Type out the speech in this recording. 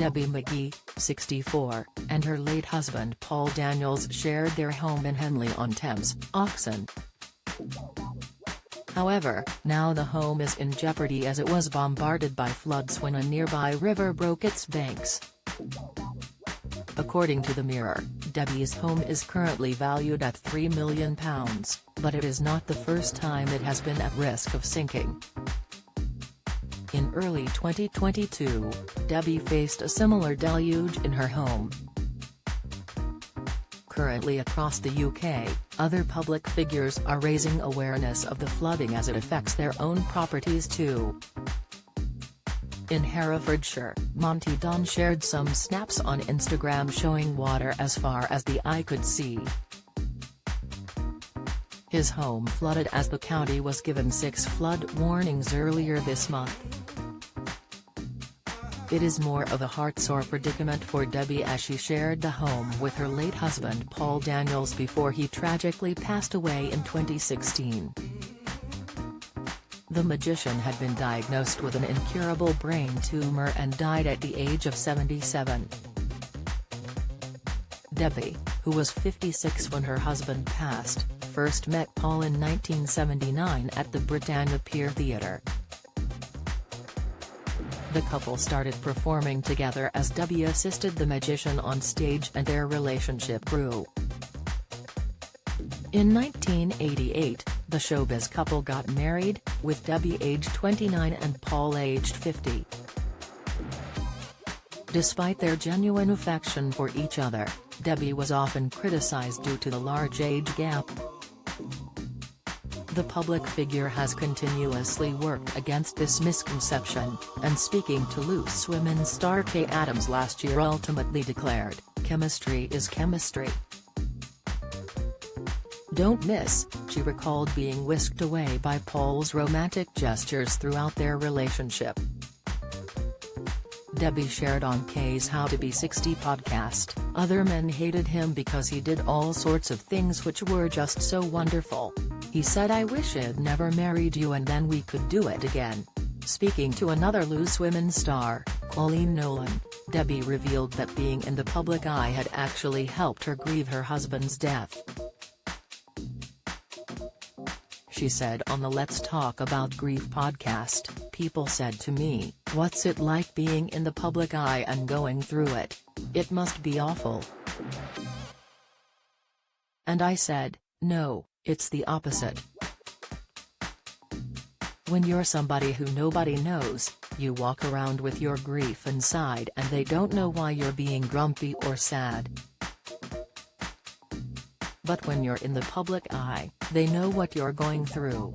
Debbie McGee, 64, and her late husband Paul Daniels shared their home in Henley-on-Thames, Oxon. However, now the home is in jeopardy as it was bombarded by floods when a nearby river broke its banks. According to the Mirror, Debbie's home is currently valued at £3 million, but it is not the first time it has been at risk of sinking. In early 2022, Debbie faced a similar deluge in her home. Currently across the UK, other public figures are raising awareness of the flooding as it affects their own properties too. In Herefordshire, Monty Don shared some snaps on Instagram showing water as far as the eye could see. His home flooded as the county was given 6 flood warnings earlier this month. It is more of a heart-sore predicament for Debbie as she shared the home with her late husband Paul Daniels before he tragically passed away in 2016. The magician had been diagnosed with an incurable brain tumor and died at the age of 77. Debbie, who was 56 when her husband passed, first met Paul in 1979 at the Britannia Pier Theatre. The couple started performing together as Debbie assisted the magician on stage and their relationship grew. In 1988, the showbiz couple got married, with Debbie aged 29 and Paul aged 50. Despite their genuine affection for each other, Debbie was often criticized due to the large age gap. The public figure has continuously worked against this misconception, and speaking to Loose Women star Kay Adams last year ultimately declared, "Chemistry is chemistry. Don't miss," she recalled being whisked away by Paul's romantic gestures throughout their relationship. Debbie shared on Kay's How to Be 60 podcast, "Other men hated him because he did all sorts of things which were just so wonderful. He said I wish I'd never married you and then we could do it again." Speaking to another Loose Women star, Colleen Nolan, Debbie revealed that being in the public eye had actually helped her grieve her husband's death. She said on the Let's Talk About Grief podcast, "People said to me, 'What's it like being in the public eye and going through it? It must be awful.' And I said, 'No, it's the opposite. When you're somebody who nobody knows, you walk around with your grief inside and they don't know why you're being grumpy or sad. But when you're in the public eye, they know what you're going through.